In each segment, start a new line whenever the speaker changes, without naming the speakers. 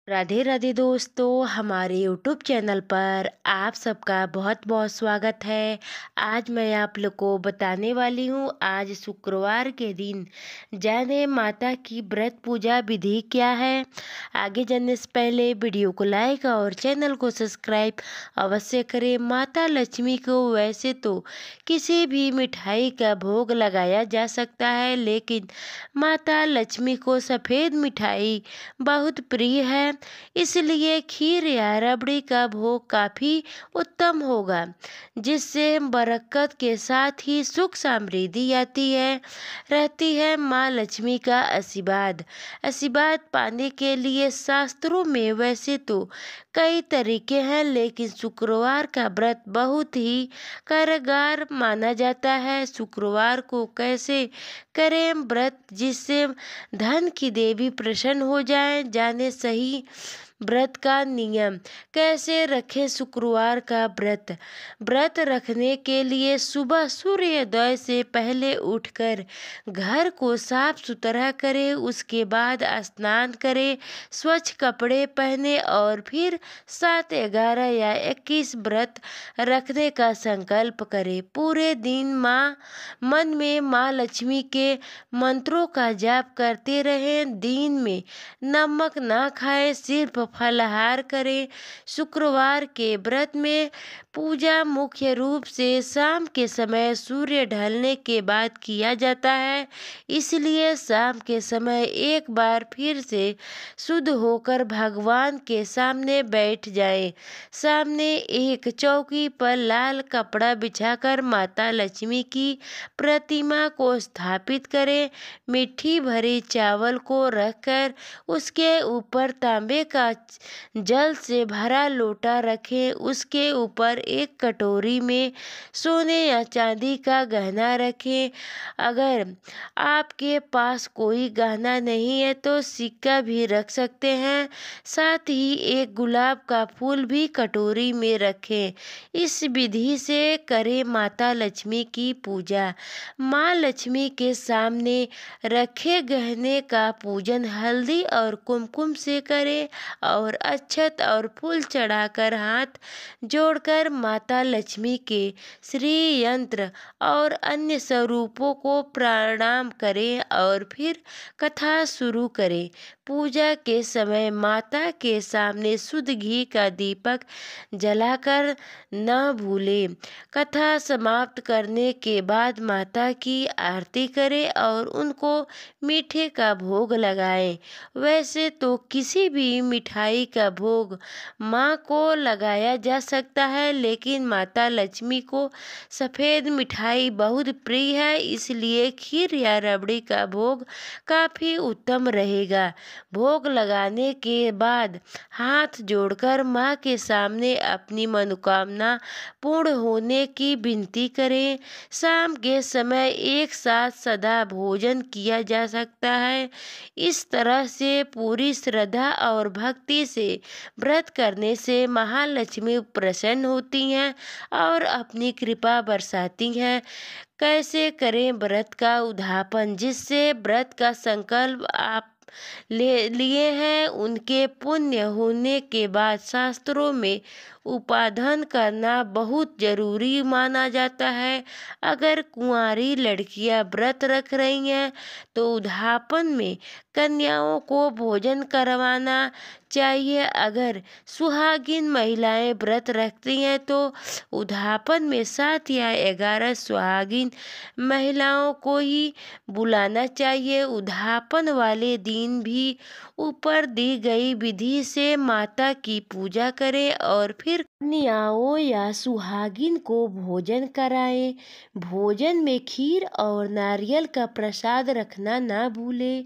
राधे राधे दोस्तों, हमारे YouTube channel पर आप सबका बहुत बहुत स्वागत है। आज मैं आप लोग को बताने वाली हूँ, आज शुक्रवार के दिन जाने माता की व्रत पूजा विधि क्या है। आगे जाने से पहले वीडियो को लाइक और चैनल को सब्सक्राइब अवश्य करें। माता लक्ष्मी को वैसे तो किसी भी मिठाई का भोग लगाया जा सकता है, लेकिन माता लक्ष्मी को सफ़ेद मिठाई बहुत प्रिय है, इसलिए खीर या रबड़ी का भोग काफ़ी उत्तम होगा, जिससे बरकत के साथ ही सुख समृद्धि आती है रहती है। माँ लक्ष्मी का आशीर्वाद आशीर्वाद पाने के लिए शास्त्रों में वैसे तो कई तरीके हैं, लेकिन शुक्रवार का व्रत बहुत ही कारगर माना जाता है। शुक्रवार को कैसे करें व्रत जिससे धन की देवी प्रसन्न हो जाए, जाने सही व्रत का नियम। कैसे रखें शुक्रवार का व्रत। व्रत रखने के लिए सुबह सूर्योदय से पहले उठकर घर को साफ सुथरा करें, उसके बाद स्नान करें, स्वच्छ कपड़े पहने और फिर 7, 11 या 21 व्रत रखने का संकल्प करें। पूरे दिन मन में माँ लक्ष्मी के मंत्रों का जाप करते रहें। दिन में नमक ना खाएं, सिर्फ फलाहार करें। शुक्रवार के व्रत में पूजा मुख्य रूप से शाम के समय सूर्य ढलने के बाद किया जाता है, इसलिए शाम के समय एक बार फिर से शुद्ध होकर भगवान के सामने बैठ जाएं। सामने एक चौकी पर लाल कपड़ा बिछाकर माता लक्ष्मी की प्रतिमा को स्थापित करें। मिट्टी भरे चावल को रखकर उसके ऊपर तांबे का जल से भरा लोटा रखें। उसके ऊपर एक कटोरी में सोने या चांदी का गहना रखें। अगर आपके पास कोई गहना नहीं है तो सिक्का भी रख सकते हैं। साथ ही एक गुलाब का फूल भी कटोरी में रखें। इस विधि से करें माता लक्ष्मी की पूजा। माँ लक्ष्मी के सामने रखे गहने का पूजन हल्दी और कुमकुम से करें और अक्षत और फूल चढ़ाकर हाथ जोड़कर माता लक्ष्मी के श्री यंत्र और अन्य स्वरूपों को प्रणाम करें और फिर कथा शुरू करें। पूजा के समय माता के सामने शुद्ध घी का दीपक जलाकर न भूलें। कथा समाप्त करने के बाद माता की आरती करें और उनको मीठे का भोग लगाएं। वैसे तो किसी भी मिठाई का भोग माँ को लगाया जा सकता है, लेकिन माता लक्ष्मी को सफ़ेद मिठाई बहुत प्रिय है, इसलिए खीर या रबड़ी का भोग काफ़ी उत्तम रहेगा। भोग लगाने के बाद हाथ जोड़कर माँ के सामने अपनी मनोकामना पूर्ण होने की विनती करें। शाम के समय एक साथ सदा भोजन किया जा सकता है। इस तरह से पूरी श्रद्धा और भक्ति से व्रत करने से महालक्ष्मी प्रसन्न होती हैं और अपनी कृपा बरसाती हैं। कैसे करें व्रत का उद्यापन। जिससे व्रत का संकल्प आप ले लिए हैं, उनके पुण्य होने के बाद शास्त्रों में उपाधन करना बहुत जरूरी माना जाता है। अगर कुंवारी लड़कियां व्रत रख रही हैं तो उद्यापन में कन्याओं को भोजन करवाना चाहिए। अगर सुहागिन महिलाएं व्रत रखती हैं तो उद्यापन में 7 या 11 सुहागिन महिलाओं को ही बुलाना चाहिए। उद्यापन वाले दिन भी ऊपर दी गई विधि से माता की पूजा करें और फिर कन्याओं या सुहागिन को भोजन कराएं। भोजन में खीर और नारियल का प्रसाद रखना ना भूलें।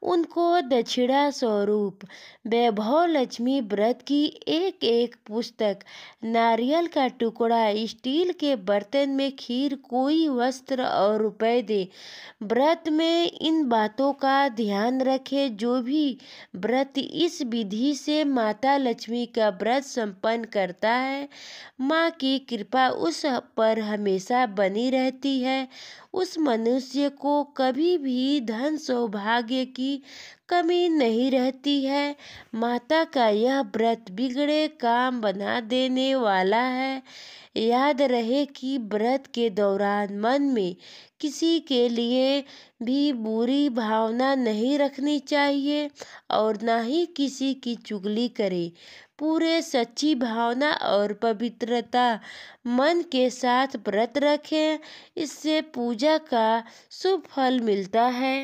उनको दक्षिणा स्वरूप वैभव लक्ष्मी व्रत की एक एक पुस्तक, नारियल का टुकड़ा, स्टील के बर्तन में खीर, कोई वस्त्र और रुपए दे। व्रत में इन बातों का ध्यान रखें। जो भी व्रत इस विधि से माता लक्ष्मी का व्रत संपन्न करता है, माँ की कृपा उस पर हमेशा बनी रहती है। उस मनुष्य को कभी भी धन सौभाग्य की कमी नहीं रहती है। माता का यह व्रत बिगड़े काम बना देने वाला है। याद रहे कि व्रत के दौरान मन में किसी के लिए भी बुरी भावना नहीं रखनी चाहिए और ना ही किसी की चुगली करें। पूरे सच्ची भावना और पवित्रता मन के साथ व्रत रखें। इससे पूजा का शुभ फल मिलता है।